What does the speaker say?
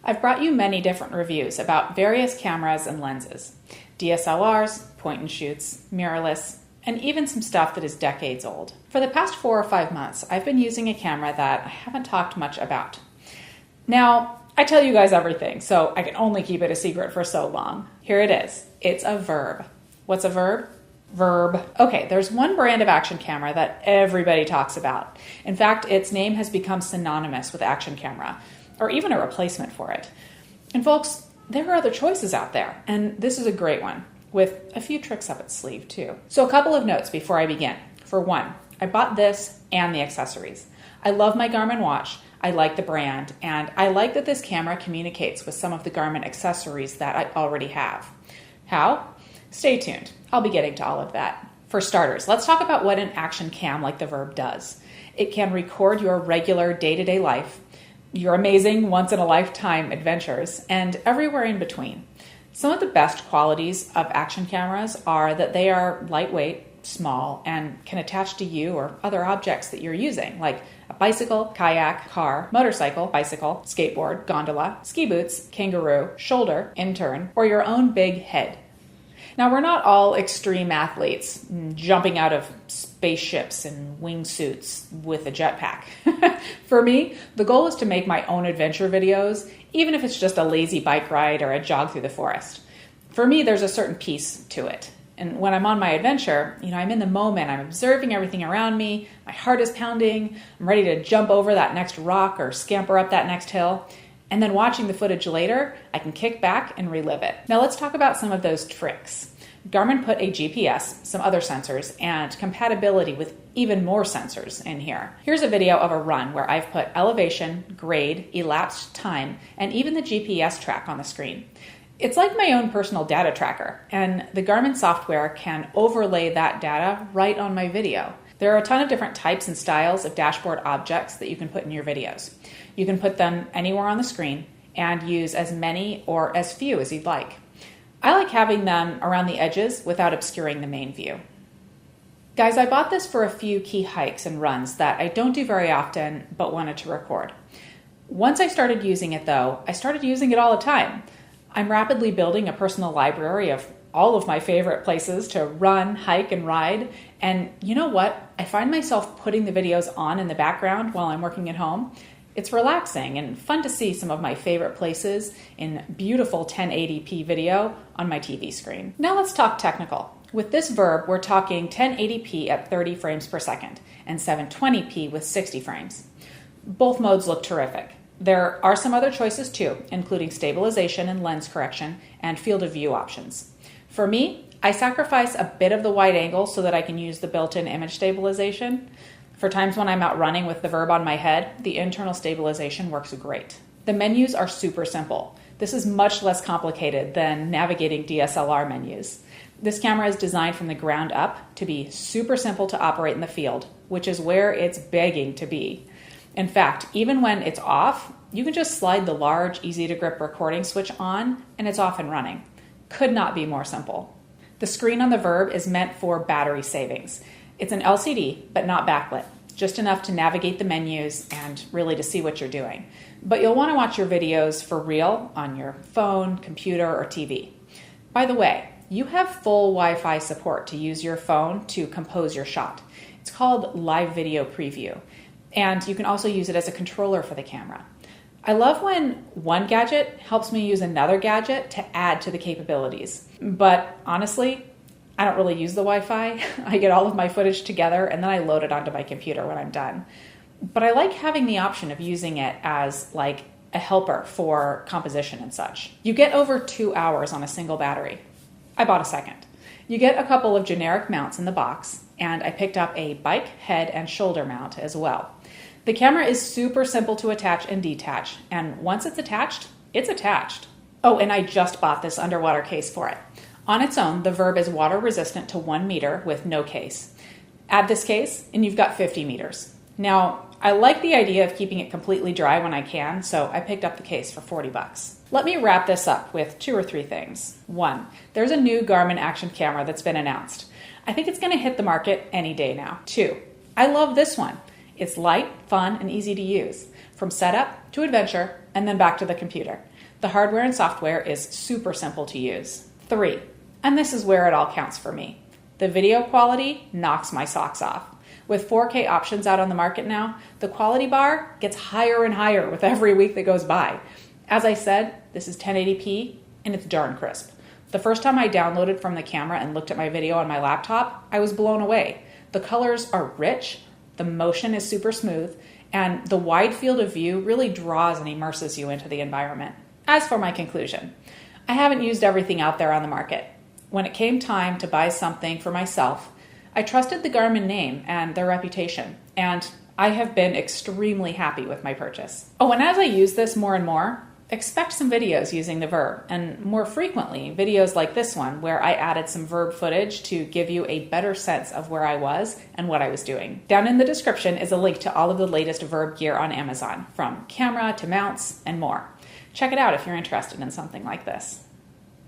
I've brought you many different reviews about various cameras and lenses, DSLRs, point and shoots, mirrorless, and even some stuff that is decades old. For the past 4 or 5 months, I've been using a camera that I haven't talked much about. Now, I tell you guys everything, so I can only keep it a secret for so long. Here it is. It's a Virb. What's a Virb? Virb. Okay, there's one brand of action camera that everybody talks about. In fact, its name has become synonymous with action camera, or even a replacement for it. And folks, there are other choices out there, and this is a great one, with a few tricks up its sleeve too. So a couple of notes before I begin. For one, I bought this and the accessories. I love my Garmin watch, I like the brand, and I like that this camera communicates with some of the Garmin accessories that I already have. How? Stay tuned. I'll be getting to all of that. For starters, let's talk about what an action cam like the Virb does. It can record your regular day-to-day life, your amazing once-in-a-lifetime adventures, and everywhere in between. Some of the best qualities of action cameras are that they are lightweight, small, and can attach to you or other objects that you're using, like a bicycle, kayak, car, motorcycle, bicycle, skateboard, gondola, ski boots, kangaroo, shoulder, intern, or your own big head. Now, we're not all extreme athletes jumping out of spaceships and wingsuits with a jetpack. For me, the goal is to make my own adventure videos, even if it's just a lazy bike ride or a jog through the forest. For me, there's a certain peace to it. And when I'm on my adventure, I'm in the moment, I'm observing everything around me, my heart is pounding, I'm ready to jump over that next rock or scamper up that next hill. And then watching the footage later, I can kick back and relive it. Now let's talk about some of those tricks. Garmin put a GPS, some other sensors, and compatibility with even more sensors in here. Here's a video of a run where I've put elevation, grade, elapsed time, and even the GPS track on the screen. It's like my own personal data tracker, and the Garmin software can overlay that data right on my video. There are a ton of different types and styles of dashboard objects that you can put in your videos. You can put them anywhere on the screen and use as many or as few as you'd like. I like having them around the edges without obscuring the main view. Guys, I bought this for a few key hikes and runs that I don't do very often but wanted to record. Once I started using it though, I started using it all the time. I'm rapidly building a personal library of all of my favorite places to run, hike, and ride. And you know what? I find myself putting the videos on in the background while I'm working at home. It's relaxing and fun to see some of my favorite places in beautiful 1080p video on my TV screen. Now let's talk technical. With this Virb, we're talking 1080p at 30 frames per second and 720p with 60 frames. Both modes look terrific. There are some other choices too, including stabilization and lens correction and field of view options. For me, I sacrifice a bit of the wide angle so that I can use the built-in image stabilization. For times when I'm out running with the Virb on my head, the internal stabilization works great. The menus are super simple. This is much less complicated than navigating DSLR menus. This camera is designed from the ground up to be super simple to operate in the field, which is where it's begging to be. In fact, even when it's off, you can just slide the large, easy-to-grip recording switch on, and it's off and running. Could not be more simple. The screen on the Virb is meant for battery savings. It's an LCD, but not backlit, just enough to navigate the menus and really to see what you're doing. But you'll want to watch your videos for real on your phone, computer, or TV. By the way, you have full Wi-Fi support to use your phone to compose your shot. It's called Live Video Preview, and you can also use it as a controller for the camera. I love when one gadget helps me use another gadget to add to the capabilities. But honestly, I don't really use the Wi-Fi. I get all of my footage together and then I load it onto my computer when I'm done. But I like having the option of using it as like a helper for composition and such. You get over 2 hours on a single battery. I bought a second. You get a couple of generic mounts in the box, and I picked up a bike, head, and shoulder mount as well. The camera is super simple to attach and detach, and once it's attached, it's attached. Oh, and I just bought this underwater case for it. On its own, the Virb is water resistant to 1 meter with no case. Add this case, and you've got 50 meters. Now, I like the idea of keeping it completely dry when I can, so I picked up the case for $40. Let me wrap this up with 2 or 3 things. 1, there's a new Garmin action camera that's been announced. I think it's going to hit the market any day now. 2, I love this one. It's light, fun, and easy to use. from setup to adventure and then back to the computer. The hardware and software is super simple to use. 3, and this is where it all counts for me. The video quality knocks my socks off. With 4K options out on the market now, the quality bar gets higher and higher with every week that goes by. As I said, this is 1080p and it's darn crisp. The first time I downloaded from the camera and looked at my video on my laptop, I was blown away. The colors are rich, the motion is super smooth, and the wide field of view really draws and immerses you into the environment. As for my conclusion, I haven't used everything out there on the market. When it came time to buy something for myself, I trusted the Garmin name and their reputation, and I have been extremely happy with my purchase. Oh, and as I use this more and more, expect some videos using the Virb, and more frequently, videos like this one where I added some Virb footage to give you a better sense of where I was and what I was doing. Down in the description is a link to all of the latest Virb gear on Amazon, from camera to mounts and more. Check it out if you're interested in something like this.